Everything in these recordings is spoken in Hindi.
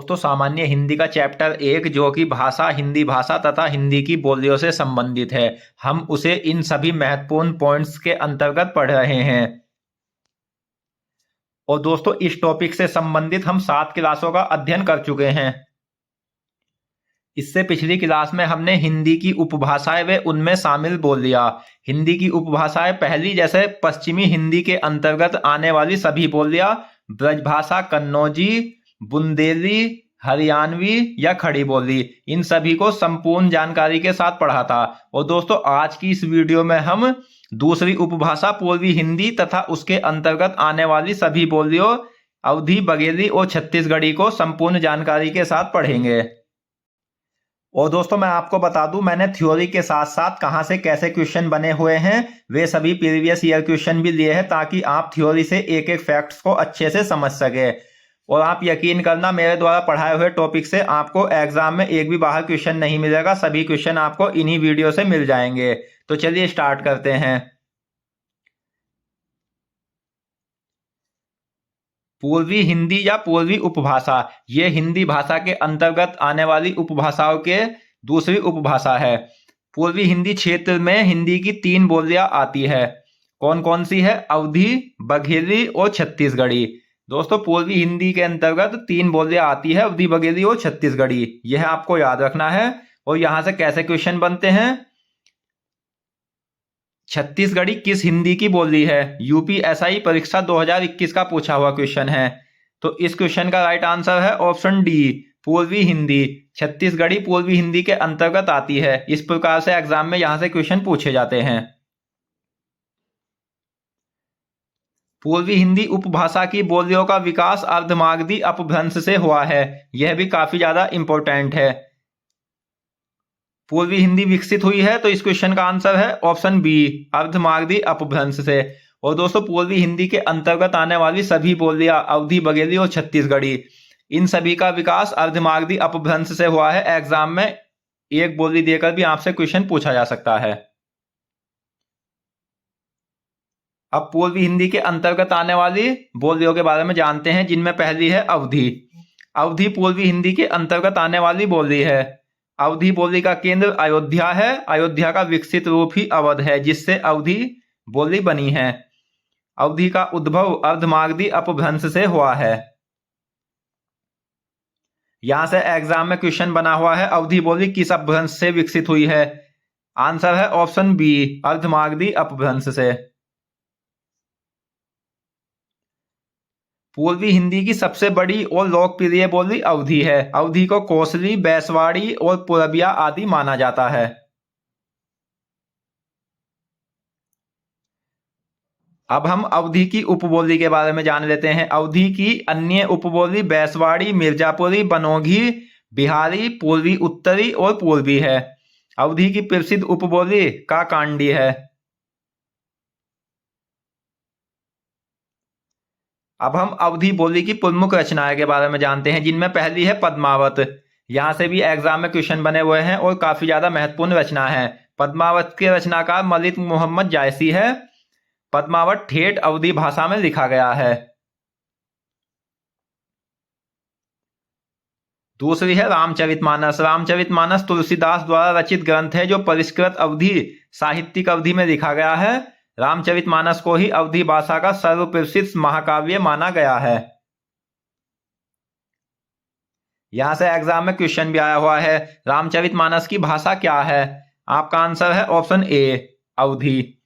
दोस्तों सामान्य हिंदी का चैप्टर 1 जो कि भाषा, हिंदी भाषा तथा हिंदी की बोलियों से संबंधित है, हम उसे इन सभी महत्वपूर्ण पॉइंट्स के अंतर्गत पढ़ रहे हैं। और दोस्तों इस टॉपिक से संबंधित हम 7 क्लासों का अध्ययन कर चुके हैं। इससे पिछली क्लास में हमने हिंदी की उपभाषाएं व उनमें शामिल बोल लिया। हिंदी की उपभाषाएं पहली जैसे पश्चिमी हिंदी के अंतर्गत आने वाली सभी बोलियां, ब्रजभाषा, कन्नौजी, बुंदेली, हरियाणवी या खड़ी बोली, इन सभी को संपूर्ण जानकारी के साथ पढ़ा था। और दोस्तों आज की इस वीडियो में हम दूसरी उपभाषा पूर्वी हिंदी तथा उसके अंतर्गत आने वाली सभी बोलियों अवधी, बघेली और छत्तीसगढ़ी को संपूर्ण जानकारी के साथ पढ़ेंगे। और दोस्तों मैं आपको बता दूं, मैंने थ्योरी के साथ साथ कहां से कैसे क्वेश्चन बने हुए हैं वे सभी प्रीवियस ईयर क्वेश्चन भी लिए हैं, ताकि आप थ्योरी से एक एक फैक्ट्स को अच्छे से समझ सके। और आप यकीन करना, मेरे द्वारा पढ़ाए हुए टॉपिक से आपको एग्जाम में एक भी बाहर क्वेश्चन नहीं मिलेगा, सभी क्वेश्चन आपको इन्हीं वीडियो से मिल जाएंगे। तो चलिए स्टार्ट करते हैं। पूर्वी हिंदी या पूर्वी उपभाषा, ये हिंदी भाषा के अंतर्गत आने वाली उपभाषाओं के दूसरी उपभाषा है। पूर्वी हिंदी क्षेत्र में हिंदी की 3 बोलियां आती है। कौन कौन सी है? अवधी, बघेली और छत्तीसगढ़ी। दोस्तों पूर्वी हिंदी के अंतर्गत 3 बोलियां आती है, अवधी, बघेली और छत्तीसगढ़ी। यह आपको याद रखना है। और यहां से कैसे क्वेश्चन बनते हैं? छत्तीसगढ़ी किस हिंदी की बोली है? यूपीएसआई परीक्षा 2021 का पूछा हुआ क्वेश्चन है। तो इस क्वेश्चन का राइट आंसर है ऑप्शन डी, पूर्वी हिंदी। छत्तीसगढ़ी पूर्वी हिंदी के अंतर्गत आती है। इस प्रकार से एग्जाम में यहां से क्वेश्चन पूछे जाते हैं। पूर्वी हिंदी उपभाषा की बोलियों का विकास अर्धमागधी अपभ्रंश से हुआ है। यह भी काफी ज्यादा इंपॉर्टेंट है। पूर्वी हिंदी विकसित हुई है, तो इस क्वेश्चन का आंसर है ऑप्शन बी, अर्धमागधी अपभ्रंश से। और दोस्तों पूर्वी हिंदी के अंतर्गत आने वाली सभी बोलियां अवधी, बघेली और छत्तीसगढ़ी, इन सभी का विकास अर्धमागधी अपभ्रंश से हुआ है। एग्जाम में एक बोली देकर भी आपसे क्वेश्चन पूछा जा सकता है। अब पूर्वी हिंदी के अंतर्गत आने वाली बोलियों के बारे में जानते हैं, जिनमें पहली है अवधी। अवधी पूर्वी हिंदी के अंतर्गत आने वाली बोली है। अवधी बोली का केंद्र अयोध्या है। अयोध्या का विकसित रूप ही अवध है, जिससे अवधी बोली बनी है। अवधी का उद्भव अर्धमागधी अपभ्रंश से हुआ है। यहां से एग्जाम में क्वेश्चन बना हुआ है, अवधी बोली किस अपभ्रंश से विकसित हुई है? आंसर है ऑप्शन बी, अर्धमागधी अपभ्रंश से। पूर्वी हिंदी की सबसे बड़ी और लोकप्रिय बोली अवधी है। अवधी को कोसली, बैसवाड़ी और पुरबिया आदि माना जाता है। अब हम अवधी की उपबोली के बारे में जान लेते हैं। अवधी की अन्य उपबोली बैसवाड़ी, मिर्जापुरी, बनोगी, बिहारी, पूर्वी उत्तरी और पूर्वी है। अवधी की प्रसिद्ध उपबोली काकांडी है। अब हम अवधी बोली की प्रमुख रचनाएं के बारे में जानते हैं, जिनमें पहली है पद्मावत। यहां से भी एग्जाम में क्वेश्चन बने हुए हैं और काफी ज्यादा महत्वपूर्ण रचना है। पद्मावत के रचनाकार मलिक मोहम्मद जायसी है। पद्मावत ठेठ अवधी भाषा में लिखा गया है। दूसरी है रामचरितमानस। रामचरितमानस तुलसीदास द्वारा रचित ग्रंथ है, जो परिष्कृत अवधी साहित्यिक अवधि में लिखा गया है। रामचरितमानस को ही अवधी भाषा का सर्वप्रसिद्ध महाकाव्य माना गया है। यहां से एग्जाम में क्वेश्चन भी आया हुआ है, रामचरितमानस की भाषा क्या है? आपका आंसर है option A, Awadhi.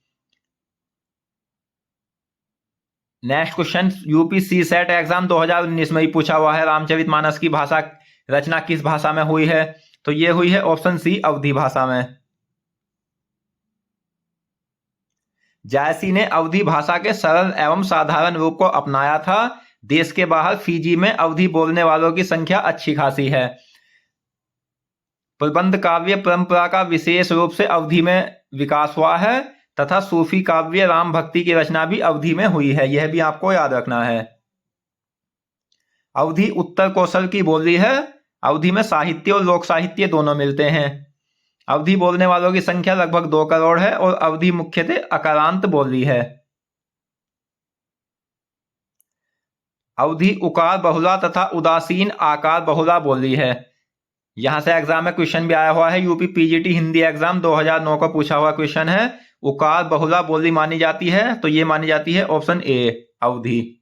Next question UP C set exam 2019 में ही पूछा हुआ है, रामचरितमानस की भाषा रचना किस भाषा में हुई है? तो ये हुई है ऑप्शन सी, अवधी भाषा में। जायसी ने अवधी भाषा के सरल एवं साधारण रूप को अपनाया था। देश के बाहर फिजी में अवधी बोलने वालों की संख्या अच्छी खासी है। प्रबंध काव्य परंपरा का विशेष रूप से अवधी में विकास हुआ है, तथा सूफी काव्य राम भक्ति की रचना भी अवधी में हुई है। यह भी आपको याद रखना है। अवधी उत्तर कौशल की बोली है। अवधी में साहित्य और लोक साहित्य दोनों मिलते हैं। अवधी बोलने वालों की संख्या लगभग 2 करोड़ है और अवधी मुख्यतः अकारांत बोली है। अवधी उकार बहुला तथा उदासीन आकार बहुला बोली है। यहां से एग्जाम में क्वेश्चन भी आया हुआ है, यूपी पीजीटी हिंदी एग्जाम 2009 का पूछा हुआ क्वेश्चन है। उकार बहुला बोली मानी जाती है, तो ये मानी जाती है ऑप्शन ए अवधी।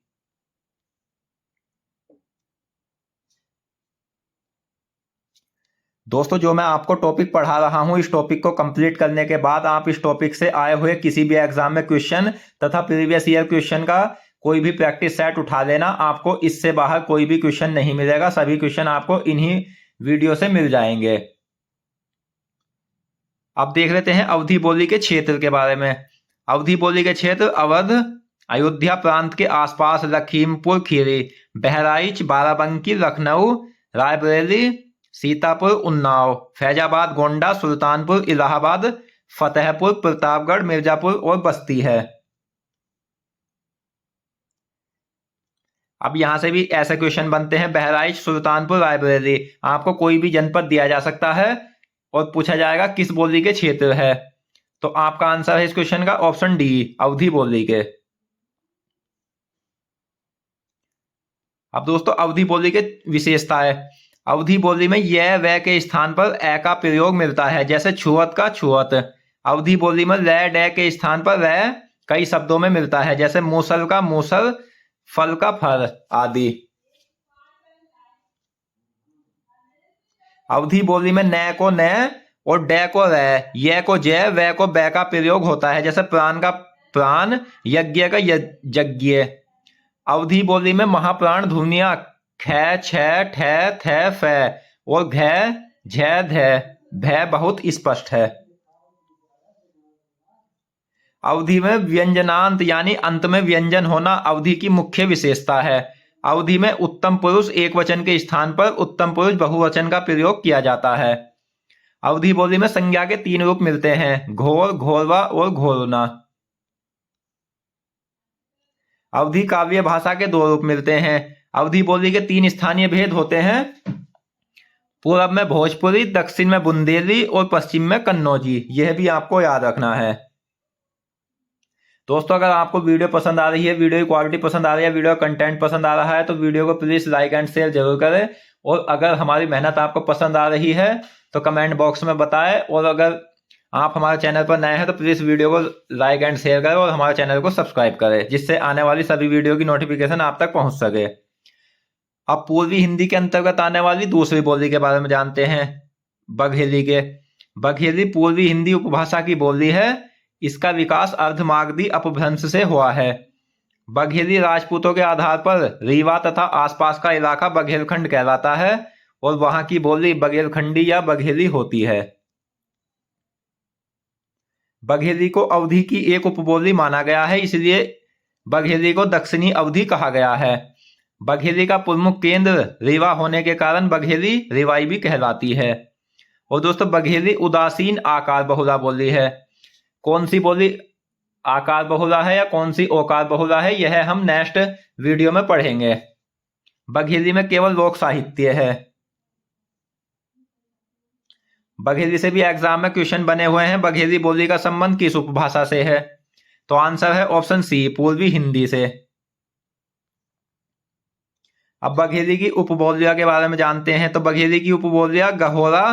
दोस्तों, जो मैं आपको टॉपिक पढ़ा रहा हूं, इस टॉपिक को कंप्लीट करने के बाद आप इस टॉपिक से आए हुए किसी भी एग्जाम में क्वेश्चन तथा प्रीवियस ईयर क्वेश्चन का कोई भी प्रैक्टिस सेट उठा लेना, आपको इससे बाहर कोई भी क्वेश्चन नहीं मिलेगा। सभी क्वेश्चन आपको इन्हीं वीडियो से मिल जाएंगे। अब देख लेते हैं अवधी बोली के क्षेत्र के बारे में। अवधी बोली के क्षेत्र अवध, अयोध्या प्रांत के आसपास, लखीमपुर खीरी, बहराइच, बाराबंकी, लखनऊ, रायबरेली, सीतापुर, उन्नाव, फैजाबाद, गोंडा, सुल्तानपुर, इलाहाबाद, फतेहपुर, प्रतापगढ़, मिर्जापुर और बस्ती है। अब यहां से भी ऐसे क्वेश्चन बनते हैं, बहराइच, सुल्तानपुर, रायबरेली, आपको कोई भी जनपद दिया जा सकता है और पूछा जाएगा किस बोली के क्षेत्र है, तो आपका आंसर है इस क्वेश्चन का ऑप्शन डी अवधी बोली के। अब दोस्तों अवधी बोली के विशेषता है। अवधी बोली में यह व के स्थान पर ए का प्रयोग मिलता है, जैसे छुअत का छुअत। अवधी बोली में ल ड के स्थान पर व कई शब्दों में मिलता है, जैसे मूसल का मूसल, फल का फल आदि। अवधी बोली में न को न और ड को र, य को ज, व को ब का प्रयोग होता है, जैसे प्राण का प्राण, यज्ञ का यज्ञ। अवधी बोली में महाप्राण ध्वनियां ख, छ, ठ, थ, फ और घ, झ, ध, भ बहुत स्पष्ट है। अवधी में व्यंजनांत यानी अंत में व्यंजन होना अवधी की मुख्य विशेषता है। अवधी में उत्तम पुरुष एक वचन के स्थान पर उत्तम पुरुष बहुवचन का प्रयोग किया जाता है। अवधी बोली में संज्ञा के 3 रूप मिलते हैं, घोर, घोरवा और घोरना। अवधी काव्य भाषा के 2 रूप मिलते हैं। अवधी बोली के 3 स्थानीय भेद होते हैं, पूर्व में भोजपुरी, दक्षिण में बुंदेली और पश्चिम में कन्नौजी। यह भी आपको याद रखना है। दोस्तों, अगर आपको वीडियो पसंद आ रही है, वीडियो की क्वालिटी पसंद आ रही है, वीडियो कंटेंट पसंद आ रहा है, तो वीडियो को प्लीज लाइक एंड शेयर जरूर करें। और अगर हमारी मेहनत आपको पसंद आ रही है तो कमेंट बॉक्स में बताएं। और अगर आप हमारे चैनल पर नए हैं तो प्लीज वीडियो को लाइक एंड शेयर करें और हमारे चैनल को सब्सक्राइब करें, जिससे आने वाली सभी वीडियो की नोटिफिकेशन आप तक पहुंच सके। अब पूर्वी हिंदी के अंतर्गत आने वाली दूसरी बोली के बारे में जानते हैं, बघेली के। बघेली पूर्वी हिंदी उपभाषा की बोली है। इसका विकास अर्धमागधी अपभ्रंश से हुआ है। बघेली राजपूतों के आधार पर रीवा तथा आसपास का इलाका बघेलखंड कहलाता है और वहां की बोली बघेलखंडी या बघेली होती है। बघेली को अवधी की एक उपबोली माना गया है, इसलिए बघेली को दक्षिणी अवधी कहा गया है। बघेली का प्रमुख केंद्र रीवा होने के कारण बघेली रीवाई भी कहलाती है। और दोस्तों, बघेली उदासीन आकार बहुला बोली है। कौन सी बोली आकार बहुला है या कौन सी ओकार बहुला है, यह हम नेक्स्ट वीडियो में पढ़ेंगे। बघेली में केवल लोक साहित्य है। बघेली से भी एग्जाम में क्वेश्चन बने हुए हैं, बघेली बोली का संबंध किस उपभाषा से है, तो आंसर है ऑप्शन सी पूर्वी हिंदी से। अब बघेली की उपबोलियां के बारे में जानते हैं, तो बघेली की उपबोलियां गहोरा,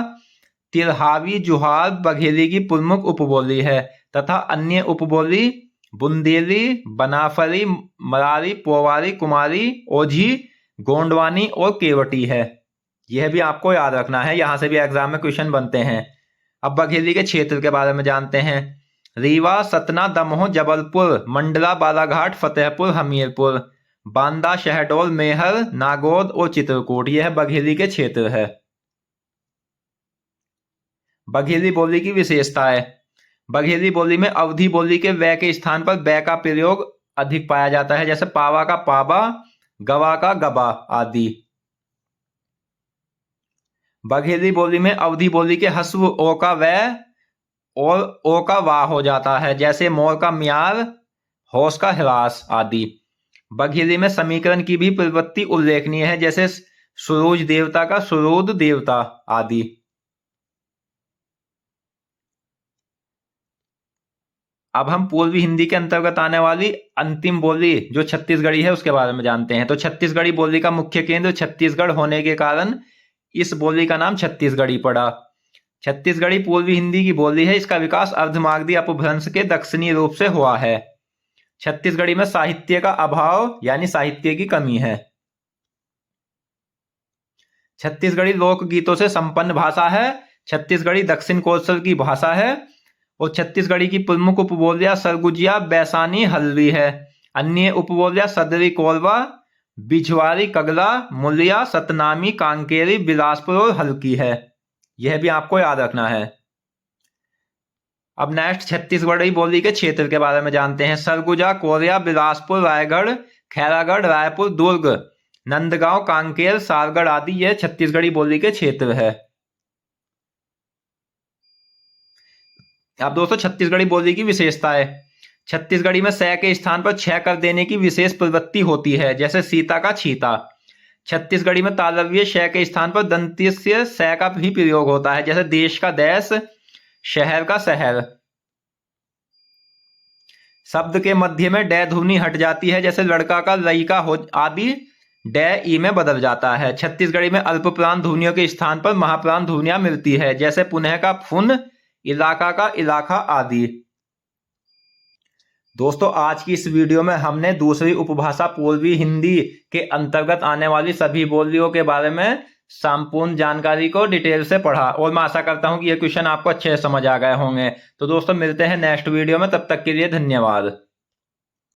तिरहावी, जुहार बघेली की प्रमुख उपबोली है तथा अन्य उपबोली बुंदेली, बनाफरी, मरारी, पोवारी, कुमारी, ओझी, गोंडवानी और केवटी है। यह भी आपको याद रखना है, यहां से भी एग्जाम में क्वेश्चन बनते हैं। अब बघेली के क्षेत्र के बारे में जानते हैं, रीवा, सतना, दमोह, जबलपुर, मंडला, बालाघाट, फतेहपुर, हमीरपुर, बांदा, शहडोल, मेहर, नागौद और चित्रकूट, यह बघेली के क्षेत्र है। बघेली बोली की विशेषता है। बघेली बोली में अवधी बोली के व के स्थान पर ब का प्रयोग अधिक पाया जाता है, जैसे पावा का पाबा, गवा का गबा आदि। बघेली बोली में अवधी बोली के हस्व ओ का व और ओ का वा हो जाता है, जैसे मोर का म्यार, होश का ह्रास आदि। बघेली में समीकरण की भी प्रवृत्ति उल्लेखनीय है, जैसे सुरूज देवता का सुरूद देवता आदि। अब हम पूर्वी हिंदी के अंतर्गत आने वाली अंतिम बोली जो छत्तीसगढ़ी है उसके बारे में जानते हैं। तो छत्तीसगढ़ी बोली का मुख्य केंद्र छत्तीसगढ़ होने के कारण इस बोली का नाम छत्तीसगढ़ी पड़ा। छत्तीसगढ़ी पूर्वी हिंदी की बोली है। इसका विकास अर्धमागधी अपभ्रंश के दक्षिणी रूप से हुआ है। छत्तीसगढ़ी में साहित्य का अभाव यानी साहित्य की कमी है। छत्तीसगढ़ी लोकगीतों से संपन्न भाषा है। छत्तीसगढ़ी दक्षिण कोस्टल की भाषा है और छत्तीसगढ़ी की प्रमुख उपबोलियां सरगुजिया, बैसानी, हल्बी है। अन्य उपबोलियां सदरी कोरबा, बिझवारी, कगला, मुलिया, सतनामी, कांकेरी, बिलासपुर और हल्की है। यह भी आपको याद रखना है। अब नेक्स्ट छत्तीसगढ़ी बोली के क्षेत्र के बारे में जानते हैं। सरगुजा, कोरिया, बिलासपुर, रायगढ़, खैरागढ़, रायपुर, दुर्ग, नंदगांव, कांकेर, सारगढ़ आदि ये छत्तीसगढ़ी बोली के क्षेत्र है। अब दोस्तों छत्तीसगढ़ी बोली की विशेषताएं। छत्तीसगढ़ी में स के स्थान पर छ कर देने की विशेष प्रवृत्ति होती है, जैसे सीता का छीता। छत्तीसगढ़ी में तालव्य श के स्थान पर दंत्य स का भी प्रयोग होता है, जैसे देश का देश, शहर का शहर। शब्द के मध्य में ड ध्वनि हट जाती है, जैसे लड़का का लइका हो आदि ड ई में बदल जाता है। छत्तीसगढ़ी में अल्पप्राण ध्वनियों के स्थान पर महाप्राण ध्वनियां मिलती है, जैसे पुनः का फुन, इलाका का इलाका आदि। दोस्तों आज की इस वीडियो में हमने दूसरी उपभाषा पूर्वी हिंदी के अंतर्गत आने वाली सभी बोलियों के बारे में संपूर्ण जानकारी को डिटेल से पढ़ा और मैं आशा करता हूं कि ये क्वेश्चन आपको अच्छे से समझ आ गए होंगे। तो दोस्तों मिलते हैं नेक्स्ट वीडियो में, तब तक के लिए धन्यवाद।